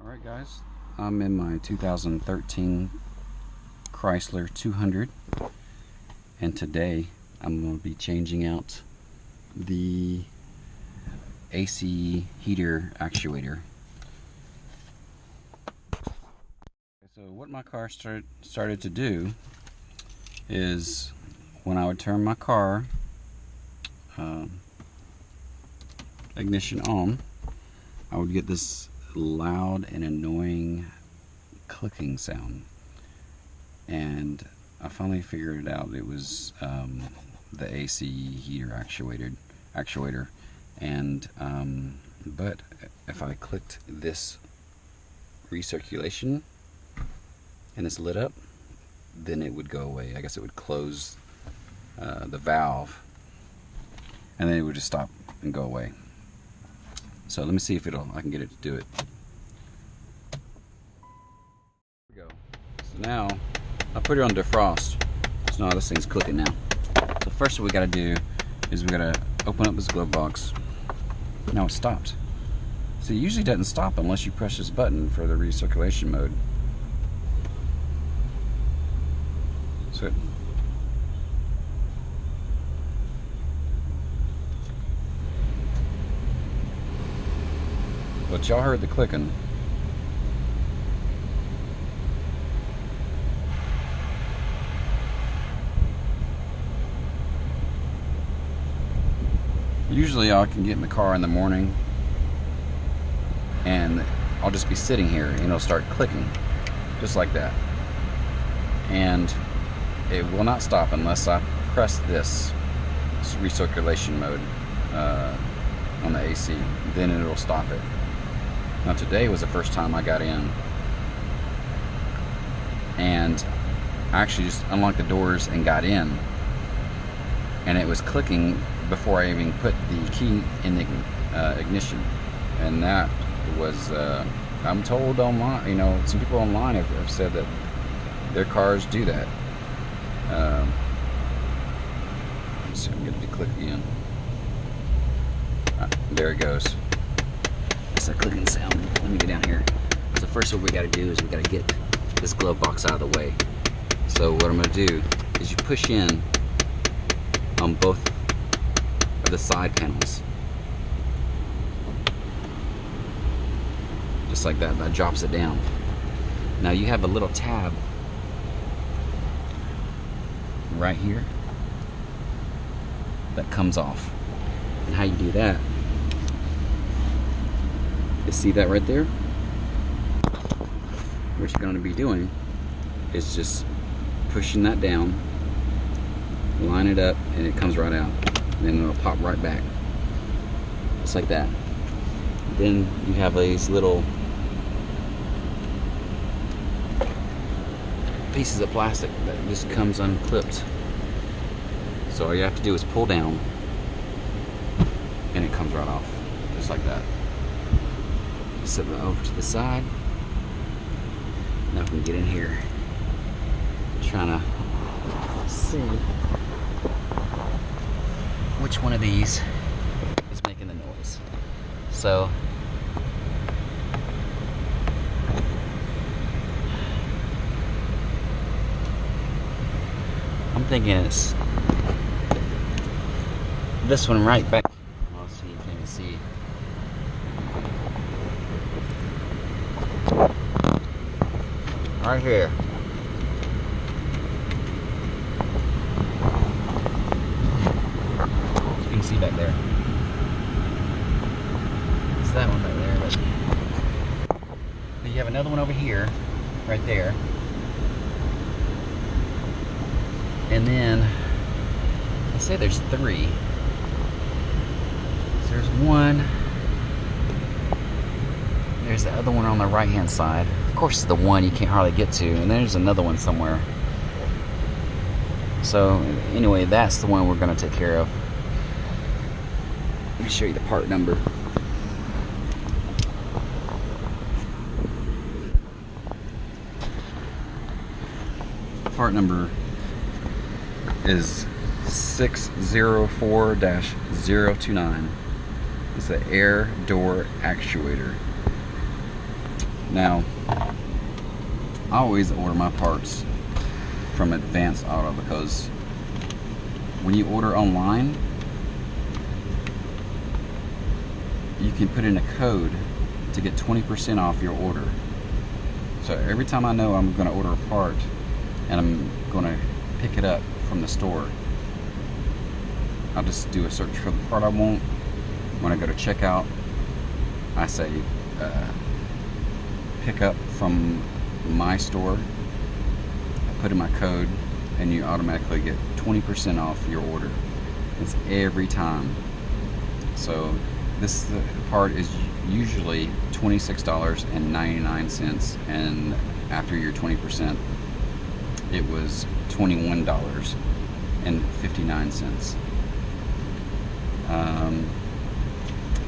Alright guys, I'm in my 2013 Chrysler 200 and today I'm going to be changing out the AC heater actuator. So what my car started to do is when I would turn my car ignition on, I would get this loud and annoying clicking sound, and I finally figured it out. It was the AC heater actuator, and but if I clicked this recirculation and it's lit up, then it would go away. I guess it would close the valve, and then it would just stop and go away. So let me see if I can get it to do it. Here we go. So now I put it on defrost. So now this thing's clicking now. So first what we gotta do is we gotta open up this glove box. Now it stopped. See, it usually doesn't stop unless you press this button for the recirculation mode. So but y'all heard the clicking. Usually I can get in the car in the morning and I'll just be sitting here and it'll start clicking just like that, and it will not stop unless I press this recirculation mode on the AC. Then it'll stop it. Now today was the first time I got in, and I actually just unlocked the doors and got in, and it was clicking before I even put the key in the ignition. And that was, I'm told online, you know, some people online have said that their cars do that. So I'm going to click again. There it goes. That's a clicking sound. Let me get down here. So first what we got to do is we got to get this glove box out of the way. So what I'm going to do is you push in on both of the side panels. Just like that. That drops it down. Now you have a little tab right here that comes off. And how you do that, you see that right there? What you're going to be doing is just pushing that down, line it up, and it comes right out. And then it'll pop right back. Just like that. Then you have these little pieces of plastic that just comes unclipped. So all you have to do is pull down and it comes right off. Just like that. Set it over to the side. Now we can get in here. Trying to see which one of these is making the noise. So I'm thinking it's this one right back. I'll see, you can even see. Right here. You can see back there. It's that one back there, but you have another one over here, right there. And then, let's say there's three. So there's one. There's the other one on the right hand side. Of course, it's the one you can't hardly get to. And there's another one somewhere. So anyway, that's the one we're going to take care of. Let me show you the part number. Part number is 604-029. It's the air door actuator. Now, I always order my parts from Advance Auto because when you order online, you can put in a code to get 20% off your order. So every time I know I'm going to order a part and I'm going to pick it up from the store, I'll just do a search for the part I want. When I go to checkout, I say pick up from my store. I put in my code and you automatically get 20% off your order. It's every time. So this part is usually $26.99, and after your 20%, it was $21.59. And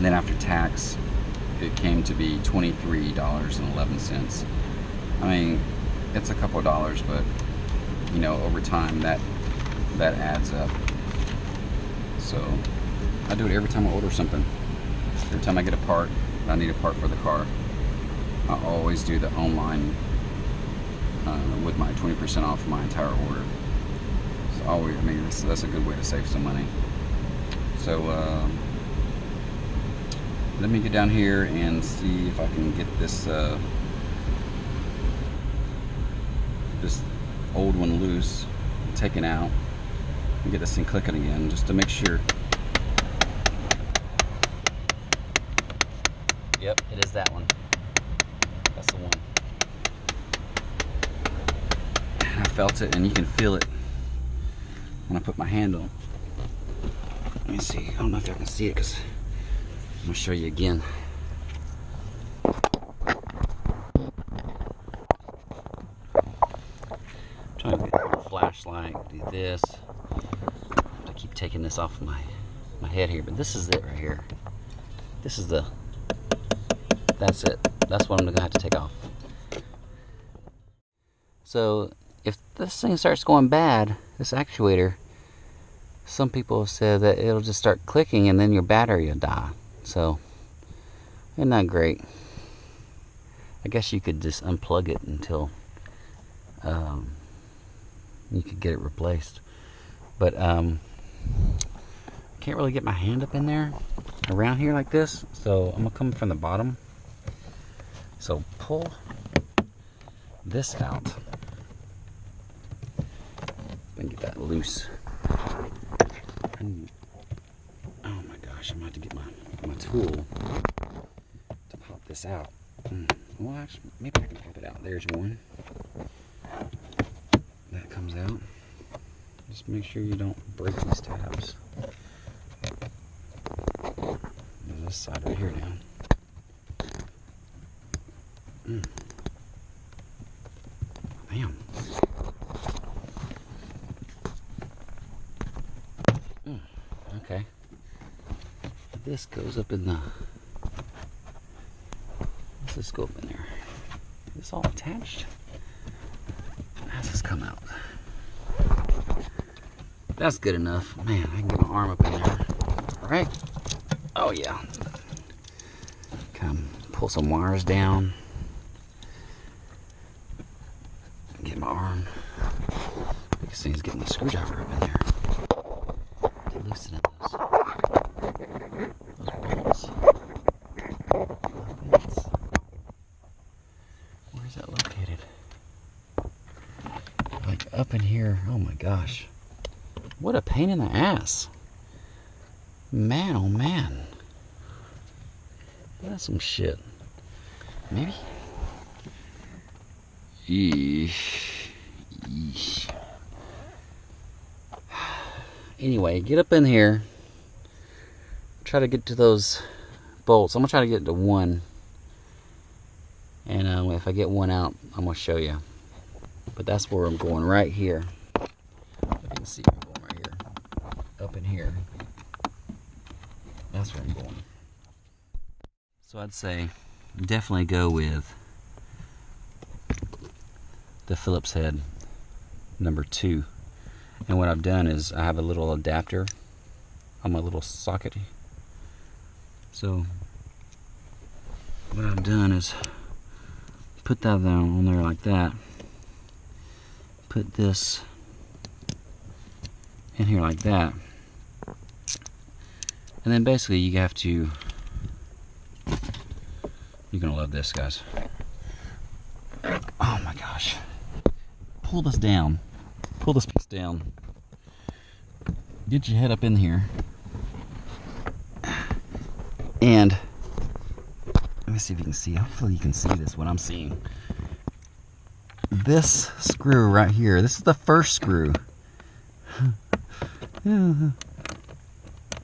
then after tax, it came to be $23.11. I mean, it's a couple of dollars, but you know, over time that adds up. So I do it every time I order something. Every time I get a part, I need a part for the car, I always do the online with my 20% off my entire order. So always, I mean, that's a good way to save some money. So let me get down here and see if I can get this this old one loose, taken out, and get this thing clicking again, just to make sure. Yep, it is that one. That's the one. And I felt it, and you can feel it when I put my hand on. Let me see. I don't know if y'all can see it because I'm gonna show you again. I'm trying to get a flashlight, do this. I keep taking this off my head here, but this is it right here. This is that's it. That's what I'm gonna have to take off. So if this thing starts going bad, this actuator, some people have said that it'll just start clicking and then your battery will die. So, isn't that great? I guess you could just unplug it until you could get it replaced. But can't really get my hand up in there around here like this. So I'm gonna come from the bottom. So pull this out and get that loose. And, oh my gosh, I'm gonna have to get my tool to pop this out. Well, actually, maybe I can pop it out. There's one. That comes out. Just make sure you don't break these tabs. There's this side right here now. Damn. Okay. This goes up in the. Let's just go up in there. Is this all attached? How's this come out? That's good enough. Man, I can get my arm up in there. All right. Oh yeah. Come pull some wires down. Get my arm. Biggest thing is getting the screwdriver up in there. To loosen those bolts. Where's that located? Like up in here. Oh my gosh. What a pain in the ass. Man, oh man. That's some shit. Maybe? Yeesh. Yeesh. Anyway, get up in here. Try to get to those bolts. I'm going to try to get to one. And if I get one out, I'm going to show you. But that's where I'm going, right here. You can see I'm going right here. Up in here. That's where I'm going. So I'd say definitely go with the Phillips head number 2. And what I've done is I have a little adapter on my little socket. So what I've done is put that on there like that. Put this in here like that. And then basically you have to, you're gonna love this, guys. Oh my gosh. Pull this down. Pull this piece down. Get your head up in here. And let me see if you can see. Hopefully you can see this, what I'm seeing. This screw right here, this is the first screw.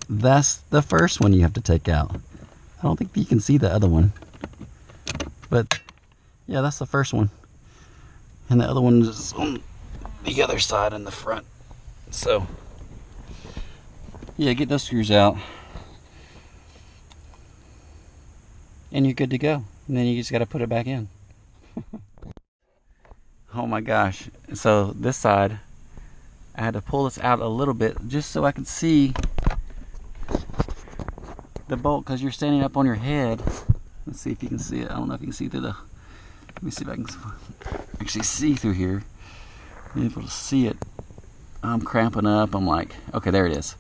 That's the first one you have to take out. I don't think you can see the other one. But yeah, that's the first one. And the other one is on the other side in the front. So yeah, get those screws out. And you're good to go. And then you just got to put it back in. Oh my gosh. So this side, I had to pull this out a little bit just so I could see the bolt, because you're standing up on your head. Let's see if you can see it. I don't know if you can see through the, let me see if I can actually see through here. Be able to see it. I'm cramping up. I'm like, okay, there it is.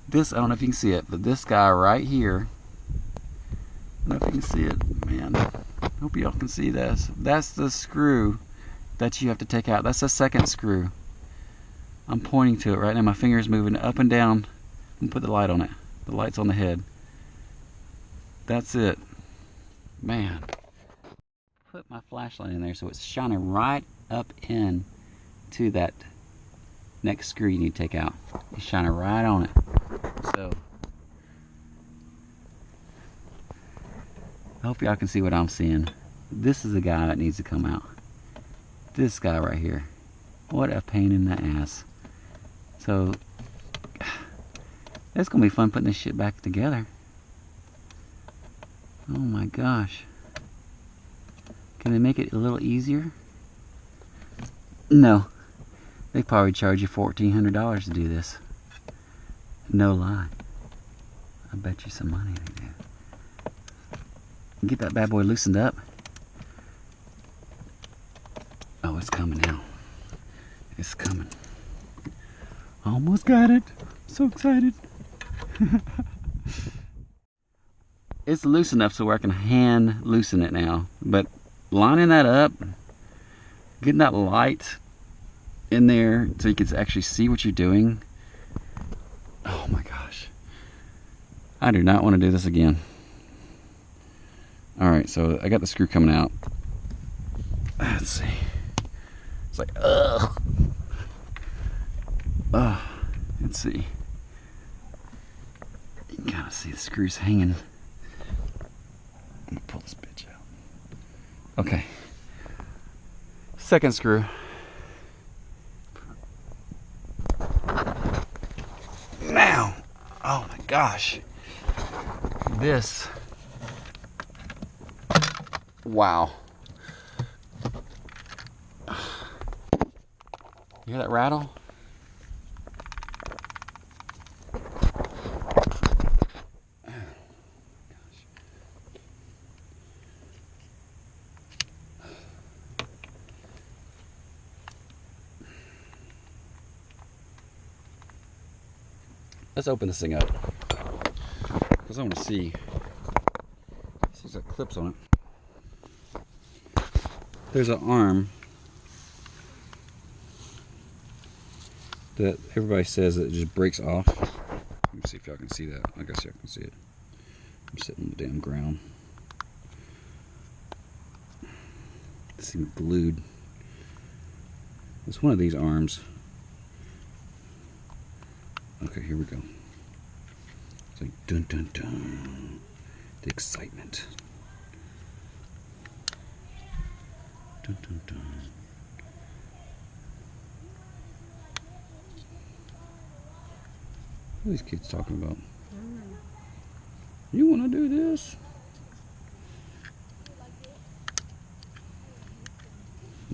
This, I don't know if you can see it, but this guy right here, I don't know if you can see it, man. I hope y'all can see this. That's the screw that you have to take out. That's the second screw. I'm pointing to it right now. My finger's moving up and down. I'm gonna put the light on it. The light's on the head. That's it. Man. Put my flashlight in there so it's shining right up in to that next screw you need to take out. It's shining right on it. So I hope y'all can see what I'm seeing. This is the guy that needs to come out. This guy right here. What a pain in the ass. So it's gonna be fun putting this shit back together. Oh my gosh. Can they make it a little easier? No. They probably charge you $1,400 to do this. No lie. I bet you some money they do. Get that bad boy loosened up. Oh, it's coming now. It's coming. Almost got it. So excited. It's loose enough so where I can hand loosen it now. But lining that up, getting that light in there so you can actually see what you're doing. Oh my gosh. I do not want to do this again. Alright, so I got the screw coming out. Let's see. It's like, ugh. Let's see. You can kind of see the screws hanging. I'm gonna pull this bitch out. Okay. Second screw. Now, oh my gosh. This. Wow. You hear that rattle? Let's open this thing up, because I want to see. This has got clips on it. There's an arm that everybody says that it just breaks off. Let me see if y'all can see that. I guess y'all can see it. I'm sitting on the damn ground. It seems glued. It's one of these arms. Okay, here we go. It's like dun dun dun. The excitement. Dun dun dun. What are these kids talking about? You want to do this?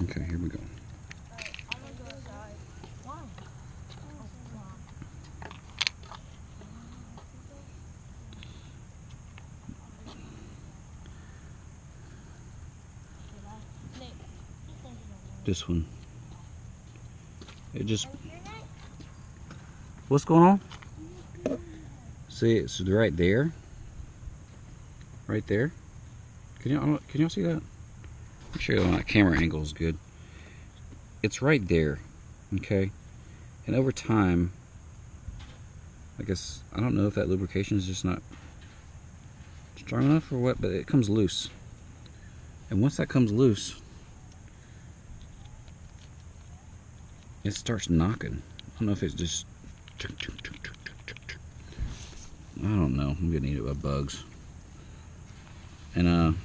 Okay, here we go. This one. It just... What's going on? See, it's right there. Right there. Can y'all see that? Make sure that camera angle is good. It's right there. Okay. And over time, I guess, I don't know if that lubrication is just not strong enough or what, but it comes loose. And once that comes loose, it starts knocking. I don't know if it's just... I don't know. I'm getting eaten by bugs. And I don't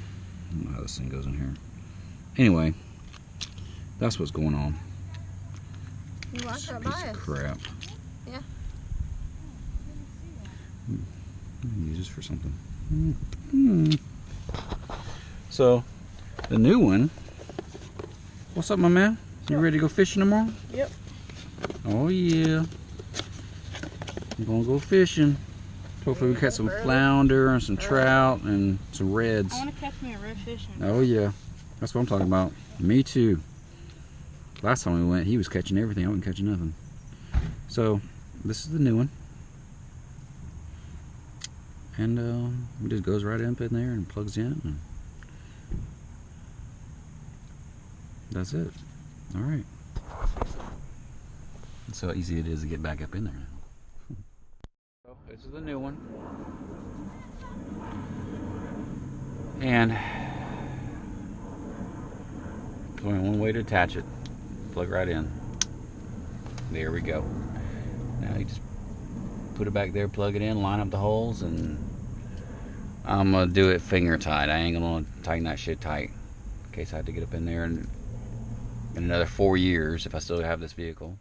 know how this thing goes in here. Anyway, that's what's going on. You like that Piece of crap. Yeah. I'm gonna use this for something. So, the new one. What's up, my man? You ready to go fishing tomorrow? Yep. Oh yeah. I'm gonna go fishing. Hopefully we catch some flounder and some trout and some reds. I want to catch me a redfish. Oh yeah. That's what I'm talking about. Me too. Last time we went, he was catching everything. I wasn't catching nothing. So, this is the new one. And it just goes right up in there and plugs in. And that's it. Alright. That's how easy it is to get back up in there now. So, this is the new one. And there's only one way to attach it. Plug right in. There we go. Now you just put it back there, plug it in, line up the holes, and I'm gonna do it finger tight. I ain't gonna tighten that shit tight in case I have to get up in there in another 4 years if I still have this vehicle.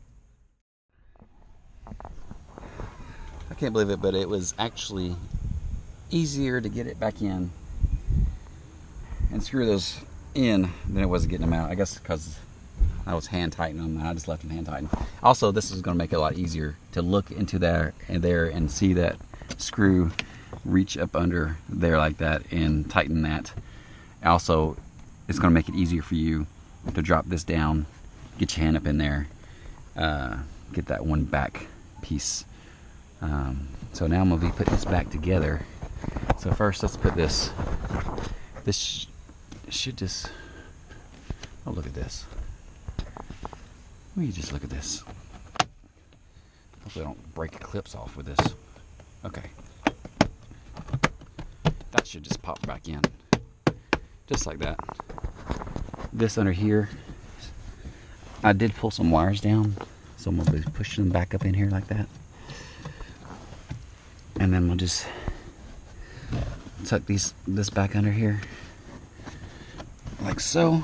I can't believe it, but it was actually easier to get it back in and screw those in than it was getting them out. I guess because I was hand tightening them and I just left them hand tightened. Also, this is going to make it a lot easier to look into there and see that screw reach up under there like that and tighten that. Also, it's going to make it easier for you to drop this down, get your hand up in there, get that one back piece. So now I'm going to be putting this back together. So first, let's put this. This should just... Oh, look at this. Will you just look at this? Hopefully I don't break the clips off with this. Okay. That should just pop back in. Just like that. This under here, I did pull some wires down, so I'm going to be pushing them back up in here like that. And then we'll just tuck this back under here, like so.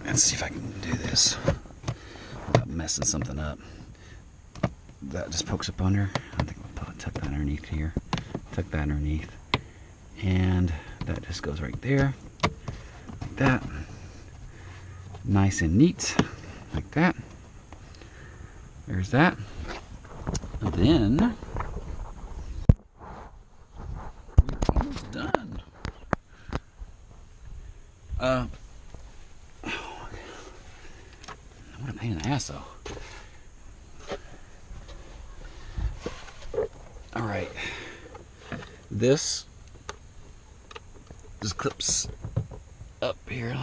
Let's see if I can do this without messing something up. That just pokes up under. I think I'll tuck that underneath here. Tuck that underneath. And that just goes right there. Like that. Nice and neat. Like that. There's that. And then we're almost done. What a pain in the ass though. Alright. This just clips up here.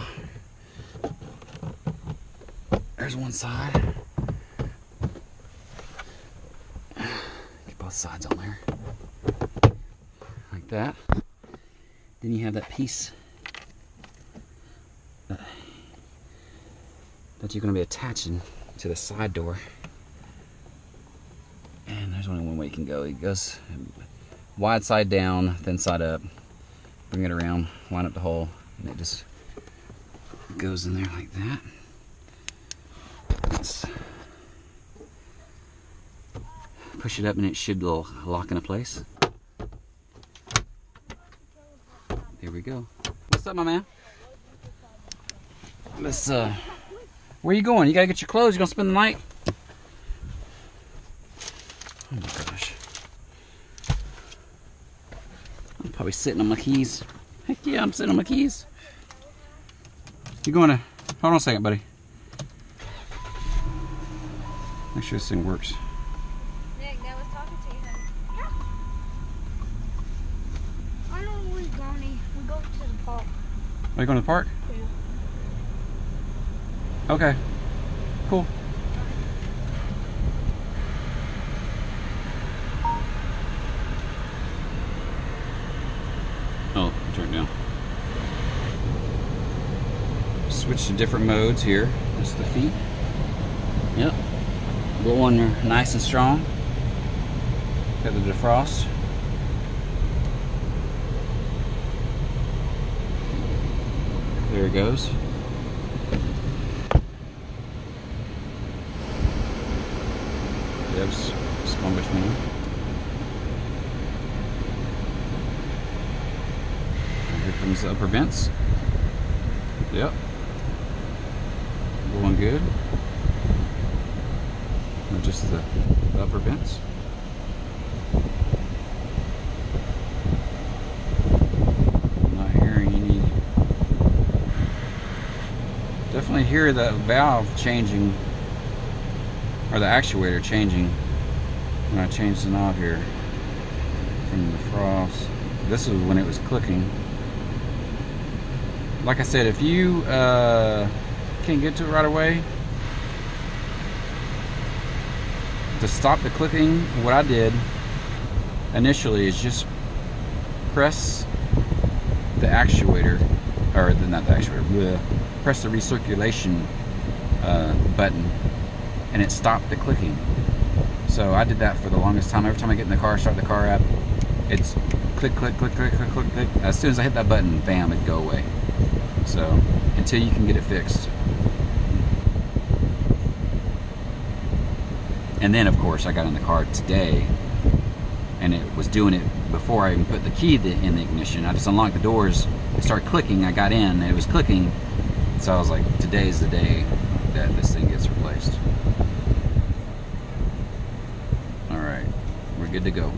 There's one side. Get both sides on there. Like that. Then you have that piece that you're going to be attaching to the side door. And there's only one way you can go. It goes wide side down, thin side up. Bring it around, line up the hole, and it just goes in there like that. Let's push it up and it should lock into place. There we go. What's up, my man? Let's where you going? You gotta get your clothes. You gonna spend the night? Oh my gosh. I'm probably sitting on my keys. Heck yeah, I'm sitting on my keys. You going to... Hold on a second, buddy. Make sure this thing works. Nick, Dad was talking to you, honey. Yeah. I know where we're going. We go to the park. Are you going to the park? Yeah. Okay. Cool. Oh, turn it down. Switch to different modes here. That's the feet. Yep. Going nice and strong. Got the defrost. There it goes. Deb's spun between them. And here comes the upper vents. Yep. Going good. And just the upper vents. I'm not hearing any. Definitely hear the valve changing, or the actuator changing when I change the knob here from the frost. This is when it was clicking. Like I said, if you can't get to it right away, to stop the clicking, what I did initially is just press the actuator, or not the actuator, press the recirculation button, and it stopped the clicking. So I did that for the longest time. Every time I get in the car, start the car up, it's click, click, click, click, click, click, click. As soon as I hit that button, bam, it'd go away. So until you can get it fixed. And then of course I got in the car today, and it was doing it before I even put the key in the ignition. I just unlocked the doors, it started clicking, I got in, and it was clicking. So I was like, today's the day that this thing gets replaced. Alright, we're good to go.